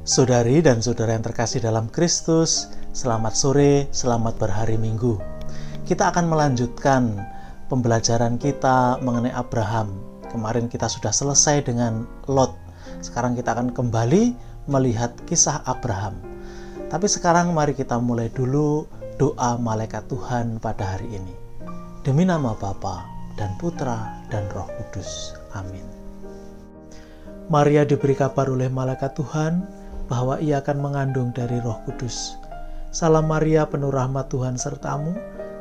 Saudari dan saudara yang terkasih dalam Kristus, selamat sore, selamat berhari Minggu. Kita akan melanjutkan pembelajaran kita mengenai Abraham. Kemarin kita sudah selesai dengan Lot. Sekarang kita akan kembali melihat kisah Abraham. Tapi sekarang mari kita mulai dulu doa malaikat Tuhan pada hari ini. Demi nama Bapa dan Putra dan Roh Kudus. Amin. Maria diberi kabar oleh malaikat Tuhan bahwa ia akan mengandung dari Roh Kudus. Salam Maria, penuh rahmat Tuhan sertamu,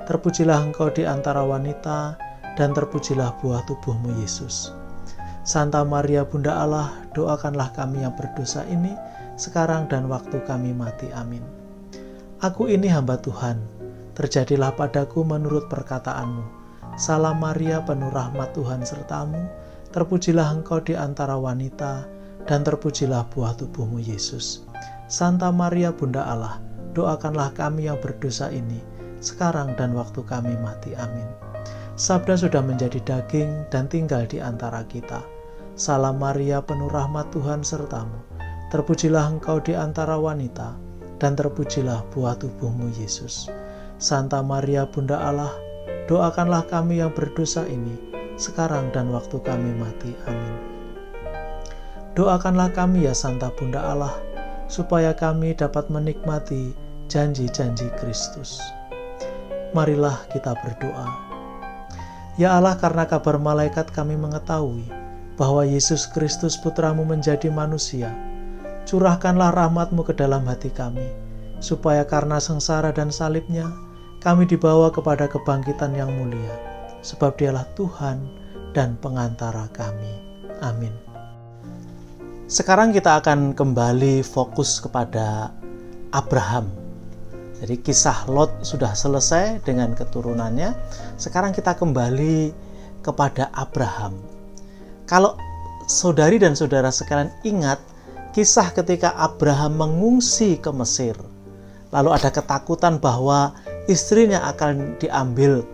terpujilah engkau di antara wanita, dan terpujilah buah tubuhmu Yesus. Santa Maria Bunda Allah, doakanlah kami yang berdosa ini, sekarang dan waktu kami mati. Amin. Aku ini hamba Tuhan, terjadilah padaku menurut perkataanmu. Salam Maria, penuh rahmat Tuhan sertamu, terpujilah engkau di antara wanita, dan terpujilah buah tubuhmu Yesus. Santa Maria Bunda Allah, doakanlah kami yang berdosa ini, sekarang dan waktu kami mati. Amin. Sabda sudah menjadi daging dan tinggal di antara kita. Salam Maria, penuh rahmat Tuhan sertamu, terpujilah engkau di antara wanita, dan terpujilah buah tubuhmu Yesus. Santa Maria Bunda Allah, doakanlah kami yang berdosa ini, sekarang dan waktu kami mati. Amin. Doakanlah kami ya Santa Bunda Allah, supaya kami dapat menikmati janji-janji Kristus. Marilah kita berdoa. Ya Allah, karena kabar malaikat kami mengetahui bahwa Yesus Kristus Putramu menjadi manusia, curahkanlah rahmat-Mu ke dalam hati kami, supaya karena sengsara dan salibnya, kami dibawa kepada kebangkitan yang mulia, sebab Dialah Tuhan dan pengantara kami. Amin. Sekarang kita akan kembali fokus kepada Abraham. Jadi kisah Lot sudah selesai dengan keturunannya. Sekarang kita kembali kepada Abraham. Kalau saudari dan saudara sekalian ingat kisah ketika Abraham mengungsi ke Mesir, lalu ada ketakutan bahwa istrinya akan diambil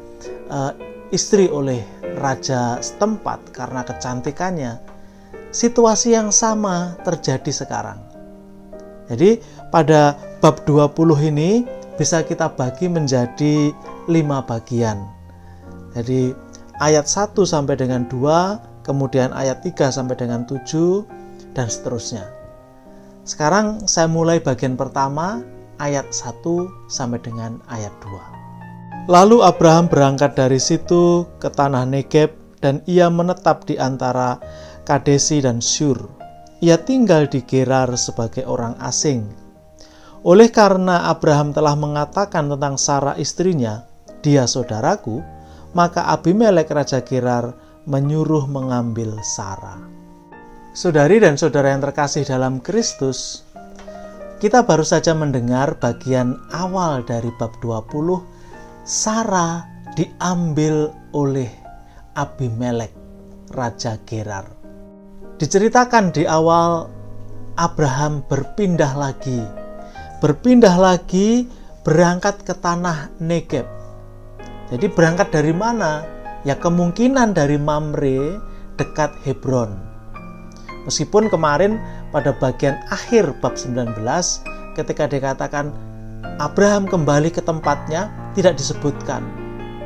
istri oleh raja setempat karena kecantikannya. Situasi yang sama terjadi sekarang. Jadi pada bab 20 ini bisa kita bagi menjadi 5 bagian. Jadi ayat 1 sampai dengan 2, kemudian ayat 3 sampai dengan 7, dan seterusnya. Sekarang saya mulai bagian pertama, ayat 1 sampai dengan ayat 2. Lalu Abraham berangkat dari situ ke tanah Negeb, dan ia menetap di antara Kadesi dan Syur. Ia tinggal di Gerar sebagai orang asing. Oleh karena Abraham telah mengatakan tentang Sarah istrinya, "Dia saudaraku," maka Abimelek raja Gerar menyuruh mengambil Sarah. Saudari dan saudara yang terkasih dalam Kristus, kita baru saja mendengar bagian awal dari bab 20. Sarah diambil oleh Abimelek raja Gerar. Diceritakan di awal, Abraham berpindah lagi berangkat ke tanah Negeb. Jadi berangkat dari mana? Ya kemungkinan dari Mamre dekat Hebron. Meskipun kemarin pada bagian akhir bab 19 ketika dikatakan Abraham kembali ke tempatnya tidak disebutkan.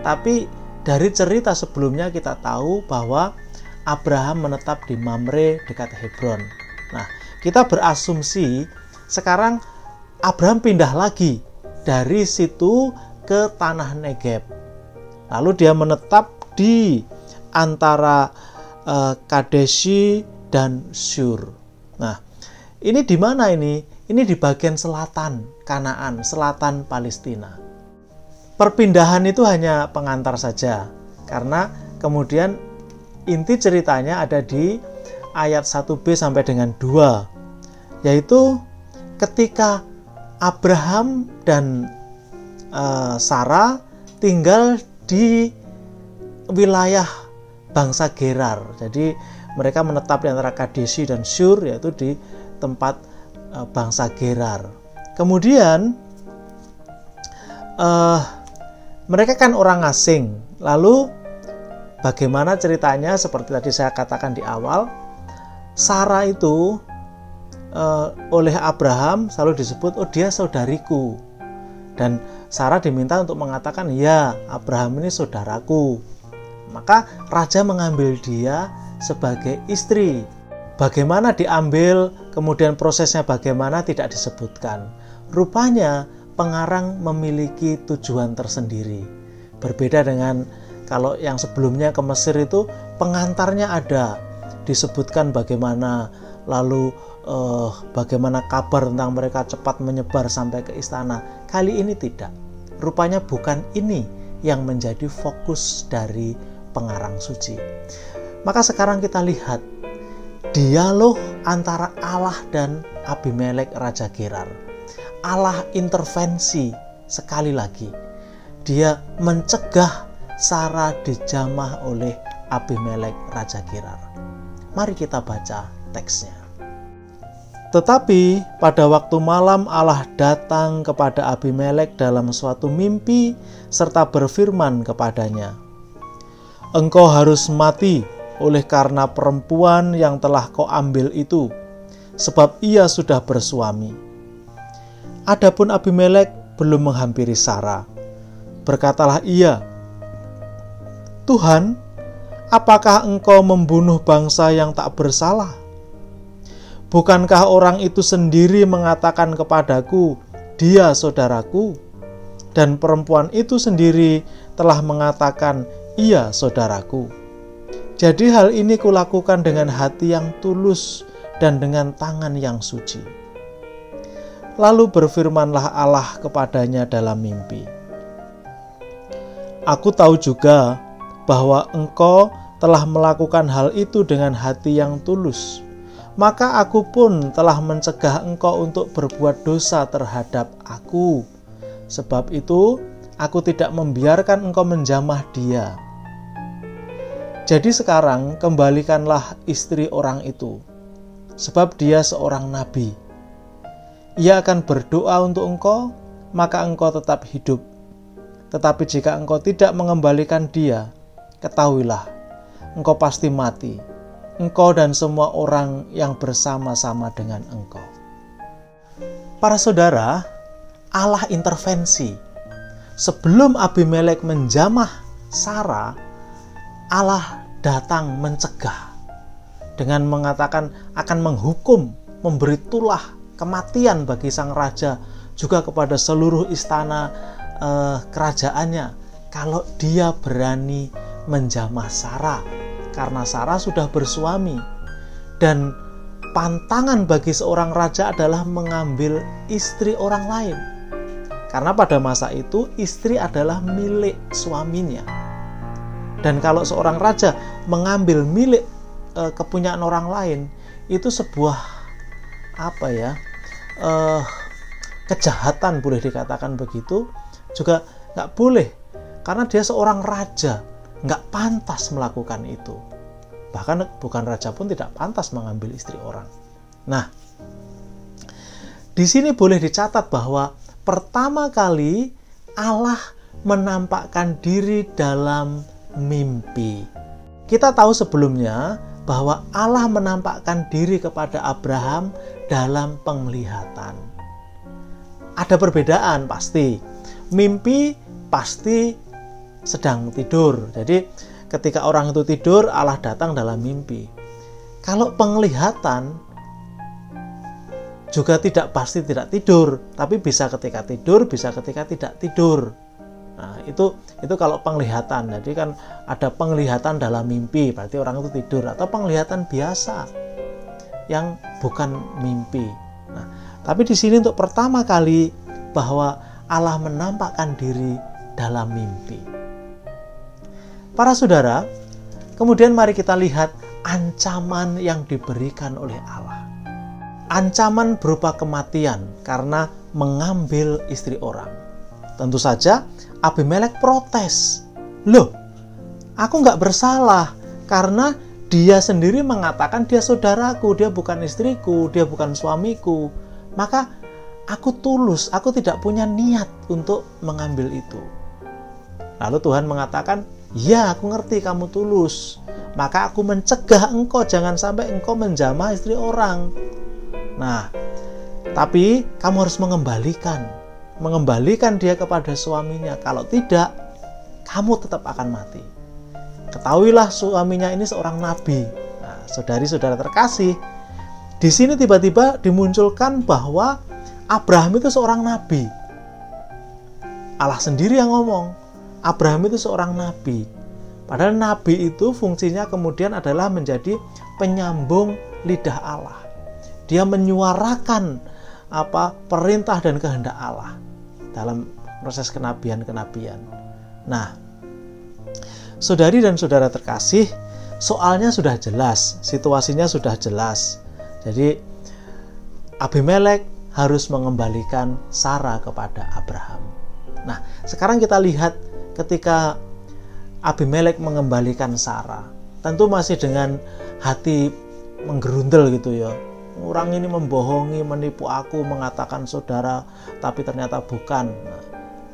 Tapi dari cerita sebelumnya kita tahu bahwa Abraham menetap di Mamre dekat Hebron. Nah, kita berasumsi sekarang Abraham pindah lagi dari situ ke tanah Negeb. Lalu dia menetap di antara Kadesi dan Syur. Nah, ini di mana ini? Ini di bagian selatan Kanaan, selatan Palestina. Perpindahan itu hanya pengantar saja, karena kemudian inti ceritanya ada di ayat 1b sampai dengan 2, yaitu ketika Abraham dan Sarah tinggal di wilayah bangsa Gerar. Jadi mereka menetap di antara Kadesi dan Syur, yaitu di tempat bangsa Gerar. Kemudian mereka kan orang asing. Lalu bagaimana ceritanya? Seperti tadi saya katakan di awal, Sarah itu oleh Abraham selalu disebut, oh dia saudariku. Dan Sarah diminta untuk mengatakan, ya Abraham ini saudaraku. Maka raja mengambil dia sebagai istri. Bagaimana diambil, kemudian prosesnya bagaimana tidak disebutkan. Rupanya pengarang memiliki tujuan tersendiri. Berbeda dengan kalau yang sebelumnya ke Mesir itu pengantarnya ada. Disebutkan bagaimana, lalu bagaimana kabar tentang mereka cepat menyebar sampai ke istana. Kali ini tidak. Rupanya bukan ini yang menjadi fokus dari pengarang suci. Maka sekarang kita lihat dialog antara Allah dan Abimelek Raja Gerar. Allah intervensi sekali lagi. Dia mencegah Sarah dijamah oleh Abimelek Raja Gerar. Mari kita baca teksnya. Tetapi pada waktu malam Allah datang kepada Abimelek dalam suatu mimpi serta berfirman kepadanya, "Engkau harus mati oleh karena perempuan yang telah kau ambil itu, sebab ia sudah bersuami." Adapun Abimelek belum menghampiri Sarah. Berkatalah ia, "Tuhan, apakah engkau membunuh bangsa yang tak bersalah? Bukankah orang itu sendiri mengatakan kepadaku, dia saudaraku, dan perempuan itu sendiri telah mengatakan, ia saudaraku. Jadi hal ini kulakukan dengan hati yang tulus dan dengan tangan yang suci." Lalu berfirmanlah Allah kepadanya dalam mimpi, "Aku tahu juga bahwa engkau telah melakukan hal itu dengan hati yang tulus. Maka aku pun telah mencegah engkau untuk berbuat dosa terhadap aku. Sebab itu, aku tidak membiarkan engkau menjamah dia. Jadi sekarang kembalikanlah istri orang itu, sebab dia seorang nabi. Ia akan berdoa untuk engkau, maka engkau tetap hidup. Tetapi jika engkau tidak mengembalikan dia, ketahuilah, engkau pasti mati, engkau dan semua orang yang bersama-sama dengan engkau." Para saudara, Allah intervensi. Sebelum Abimelek menjamah Sarah, Allah datang mencegah dengan mengatakan akan menghukum, memberi tulah kematian bagi sang raja, juga kepada seluruh istana kerajaannya, kalau dia berani menjamah Sarah, karena Sarah sudah bersuami. Dan pantangan bagi seorang raja adalah mengambil istri orang lain, karena pada masa itu istri adalah milik suaminya. Dan kalau seorang raja mengambil milik kepunyaan orang lain, itu sebuah kejahatan, boleh dikatakan begitu. Juga nggak boleh, karena dia seorang raja, nggak pantas melakukan itu. Bahkan bukan raja pun tidak pantas mengambil istri orang. Nah, di sini boleh dicatat bahwa pertama kali Allah menampakkan diri dalam mimpi. Kita tahu sebelumnya bahwa Allah menampakkan diri kepada Abraham dalam penglihatan. Ada perbedaan pasti. Mimpi pasti sedang tidur. Jadi ketika orang itu tidur, Allah datang dalam mimpi. Kalau penglihatan juga tidak pasti tidak tidur, tapi bisa ketika tidur, bisa ketika tidak tidur. Nah, itu kalau penglihatan. Jadi kan ada penglihatan dalam mimpi, berarti orang itu tidur, atau penglihatan biasa yang bukan mimpi. Nah, tapi di sini untuk pertama kali bahwa Allah menampakkan diri dalam mimpi. Para saudara, kemudian mari kita lihat ancaman yang diberikan oleh Allah. Ancaman berupa kematian karena mengambil istri orang. Tentu saja Abimelek protes. "Loh, aku nggak bersalah karena dia sendiri mengatakan dia saudaraku, dia bukan istriku, dia bukan suamiku. Maka aku tulus, aku tidak punya niat untuk mengambil itu." Lalu Tuhan mengatakan, "Ya, aku ngerti kamu tulus. Maka aku mencegah engkau, jangan sampai engkau menjamah istri orang." Nah, tapi kamu harus mengembalikan dia kepada suaminya. Kalau tidak, kamu tetap akan mati. Ketahuilah suaminya ini seorang nabi. Nah, saudari-saudara terkasih, di sini tiba-tiba dimunculkan bahwa Abraham itu seorang nabi. Allah sendiri yang ngomong, Abraham itu seorang nabi. Padahal nabi itu fungsinya kemudian adalah menjadi penyambung lidah Allah. Dia menyuarakan perintah dan kehendak Allah dalam proses kenabian. Nah, saudari dan saudara terkasih, soalnya sudah jelas, situasinya sudah jelas. Jadi Abimelek harus mengembalikan Sarah kepada Abraham. Nah, sekarang kita lihat ketika Abimelek mengembalikan Sarah, tentu masih dengan hati menggerundel gitu ya. Orang ini membohongi, menipu aku, mengatakan saudara, tapi ternyata bukan. Nah,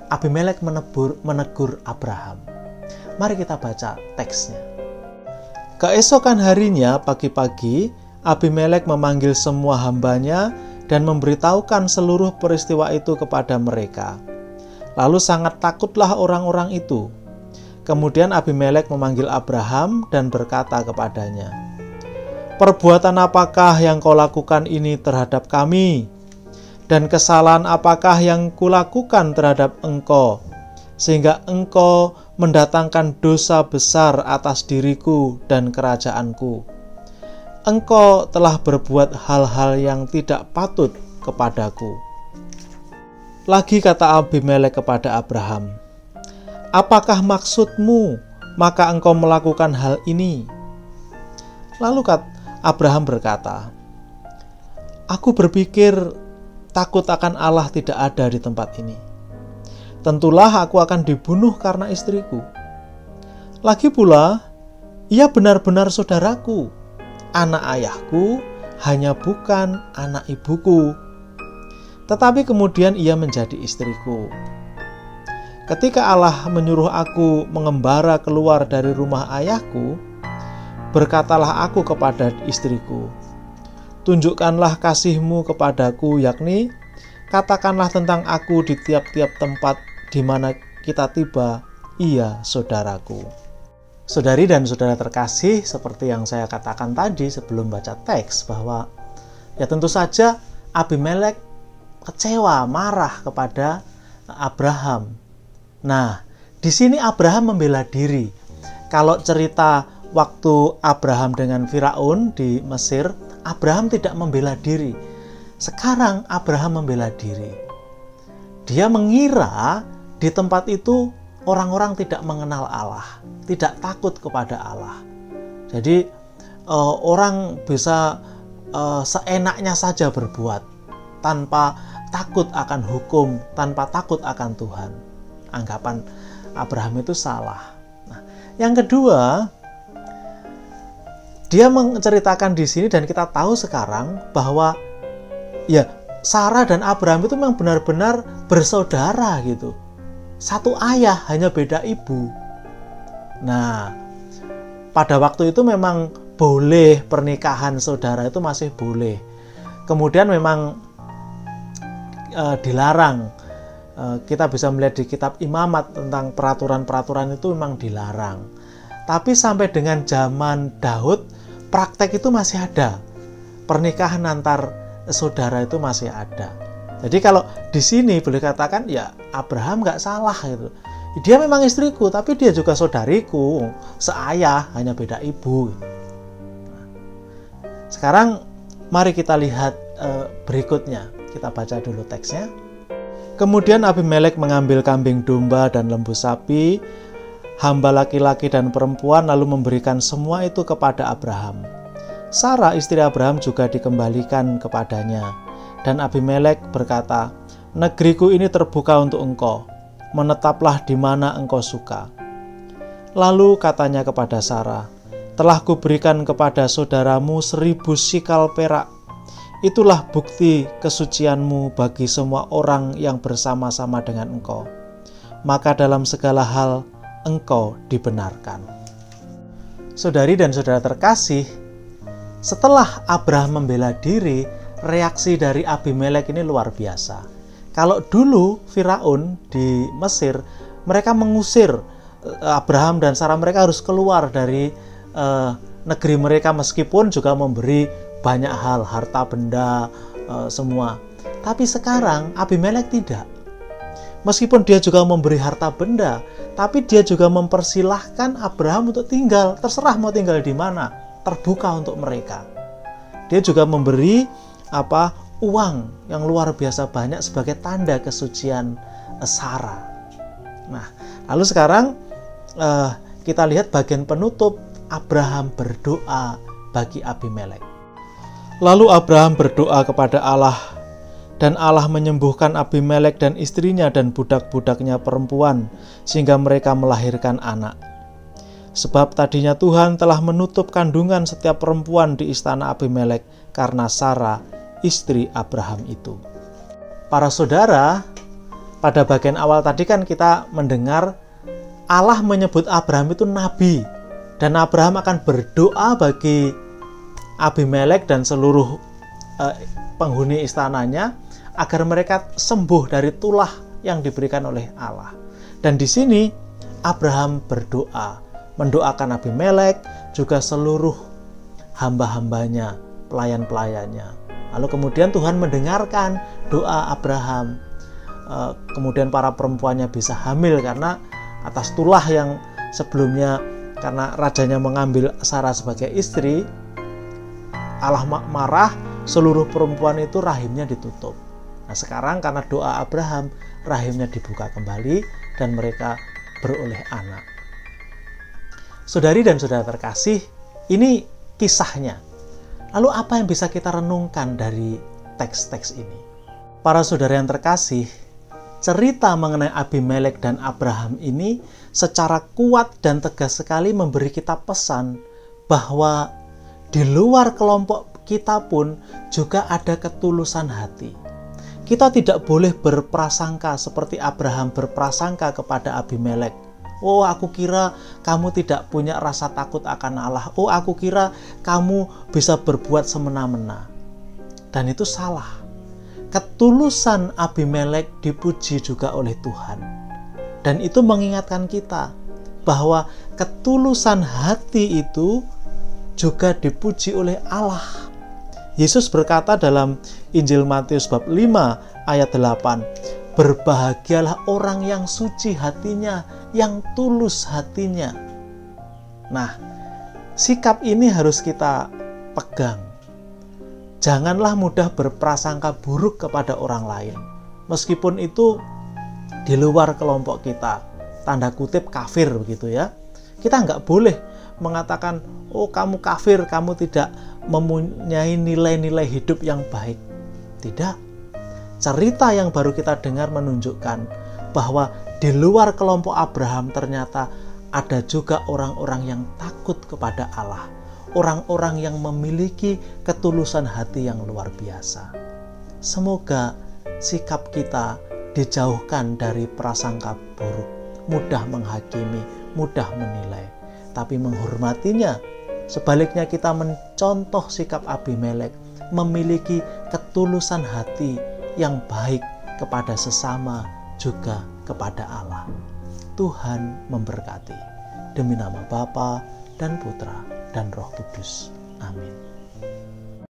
Abimelek menegur Abraham. Mari kita baca teksnya. Keesokan harinya pagi-pagi, Abimelek memanggil semua hambanya dan memberitahukan seluruh peristiwa itu kepada mereka. Lalu sangat takutlah orang-orang itu. Kemudian Abimelek memanggil Abraham dan berkata kepadanya, "Perbuatan apakah yang kau lakukan ini terhadap kami? Dan kesalahan apakah yang kulakukan terhadap engkau, sehingga engkau mendatangkan dosa besar atas diriku dan kerajaanku? Engkau telah berbuat hal-hal yang tidak patut kepadaku." Lagi kata Abimelek kepada Abraham, "Apakah maksudmu, maka engkau melakukan hal ini?" Lalu Abraham berkata, "Aku berpikir takut akan Allah tidak ada di tempat ini. Tentulah aku akan dibunuh karena istriku. Lagi pula, ia benar-benar saudaraku. Anak ayahku hanya bukan anak ibuku. Tetapi kemudian ia menjadi istriku. Ketika Allah menyuruh aku mengembara keluar dari rumah ayahku, berkatalah aku kepada istriku, 'Tunjukkanlah kasihmu kepadaku, yakni katakanlah tentang aku di tiap-tiap tempat di mana kita tiba, ia saudaraku.'" Saudari dan saudara terkasih, seperti yang saya katakan tadi sebelum baca teks, bahwa ya tentu saja Abimelek kecewa, marah kepada Abraham. Nah, di sini Abraham membela diri. Kalau cerita waktu Abraham dengan Firaun di Mesir, Abraham tidak membela diri. Sekarang Abraham membela diri. Dia mengira di tempat itu orang-orang tidak mengenal Allah, tidak takut kepada Allah. Jadi orang bisa seenaknya saja berbuat tanpa takut akan hukum, tanpa takut akan Tuhan. Anggapan Abraham itu salah. Nah, yang kedua, dia menceritakan di sini dan kita tahu sekarang bahwa ya Sarah dan Abraham itu memang benar-benar bersaudara gitu. Satu ayah, hanya beda ibu. Nah, pada waktu itu memang boleh pernikahan saudara, itu masih boleh. Kemudian memang dilarang. Kita bisa melihat di kitab Imamat tentang peraturan-peraturan itu memang dilarang. Tapi sampai dengan zaman Daud, praktek itu masih ada. Pernikahan antar saudara itu masih ada. Jadi kalau di sini boleh katakan ya Abraham nggak salah gitu. Dia memang istriku, tapi dia juga saudariku, seayah, hanya beda ibu. Sekarang mari kita lihat berikutnya. Kita baca dulu teksnya. Kemudian Abimelek mengambil kambing domba dan lembu sapi, hamba laki-laki dan perempuan, lalu memberikan semua itu kepada Abraham. Sarah istri Abraham juga dikembalikan kepadanya. Dan Abimelek berkata, "Negeriku ini terbuka untuk engkau, menetaplah di mana engkau suka." Lalu katanya kepada Sarah, "Telah kuberikan kepada saudaramu 1000 sikal perak. Itulah bukti kesucianmu bagi semua orang yang bersama-sama dengan engkau. Maka dalam segala hal engkau dibenarkan." Saudari dan saudara terkasih, setelah Abraham membela diri, reaksi dari Abimelek ini luar biasa. Kalau dulu Firaun di Mesir, mereka mengusir Abraham dan Sarah, mereka harus keluar dari negeri mereka meskipun juga memberi banyak hal, harta benda, semua. Tapi sekarang Abimelek tidak. Meskipun dia juga memberi harta benda, tapi dia juga mempersilahkan Abraham untuk tinggal, terserah mau tinggal di mana, terbuka untuk mereka. Dia juga memberi uang yang luar biasa banyak sebagai tanda kesucian Sarah. Nah, lalu sekarang kita lihat bagian penutup, Abraham berdoa bagi Abimelek. Lalu Abraham berdoa kepada Allah, dan Allah menyembuhkan Abimelek dan istrinya dan budak-budaknya perempuan, sehingga mereka melahirkan anak. Sebab tadinya Tuhan telah menutup kandungan setiap perempuan di istana Abimelek karena Sarah, istri Abraham itu. Para saudara, pada bagian awal tadi kan kita mendengar Allah menyebut Abraham itu nabi, dan Abraham akan berdoa bagi Abimelek dan seluruh penghuni istananya agar mereka sembuh dari tulah yang diberikan oleh Allah. Dan di sini Abraham berdoa, mendoakan Abimelek juga seluruh hamba-hambanya, pelayan-pelayannya. Lalu kemudian Tuhan mendengarkan doa Abraham. Kemudian para perempuannya bisa hamil karena atas tulah yang sebelumnya, karena rajanya mengambil Sarah sebagai istri, Allah marah, seluruh perempuan itu rahimnya ditutup. Nah sekarang karena doa Abraham, rahimnya dibuka kembali dan mereka beroleh anak. Saudari dan saudara terkasih, ini kisahnya. Lalu apa yang bisa kita renungkan dari teks-teks ini? Para saudara yang terkasih, cerita mengenai Abimelek dan Abraham ini secara kuat dan tegas sekali memberi kita pesan bahwa di luar kelompok kita pun juga ada ketulusan hati. Kita tidak boleh berprasangka seperti Abraham berprasangka kepada Abimelek. Oh, aku kira kamu tidak punya rasa takut akan Allah. Oh, aku kira kamu bisa berbuat semena-mena. Dan itu salah. Ketulusan Abimelek dipuji juga oleh Tuhan. Dan itu mengingatkan kita bahwa ketulusan hati itu juga dipuji oleh Allah. Yesus berkata dalam Injil Matius bab 5 ayat 8, berbahagialah orang yang suci hatinya, yang tulus hatinya. Nah, sikap ini harus kita pegang. Janganlah mudah berprasangka buruk kepada orang lain, meskipun itu di luar kelompok kita, tanda kutip kafir begitu ya. Kita nggak boleh mengatakan, oh kamu kafir, kamu tidak mempunyai nilai-nilai hidup yang baik. Tidak. Cerita yang baru kita dengar menunjukkan bahwa di luar kelompok Abraham ternyata ada juga orang-orang yang takut kepada Allah. Orang-orang yang memiliki ketulusan hati yang luar biasa. Semoga sikap kita dijauhkan dari prasangka buruk, mudah menghakimi, mudah menilai, tapi menghormatinya. Sebaliknya kita mencontoh sikap Abimelek, memiliki ketulusan hati yang baik kepada sesama juga kepada Allah. Tuhan memberkati. Demi nama Bapa dan Putra dan Roh Kudus. Amin.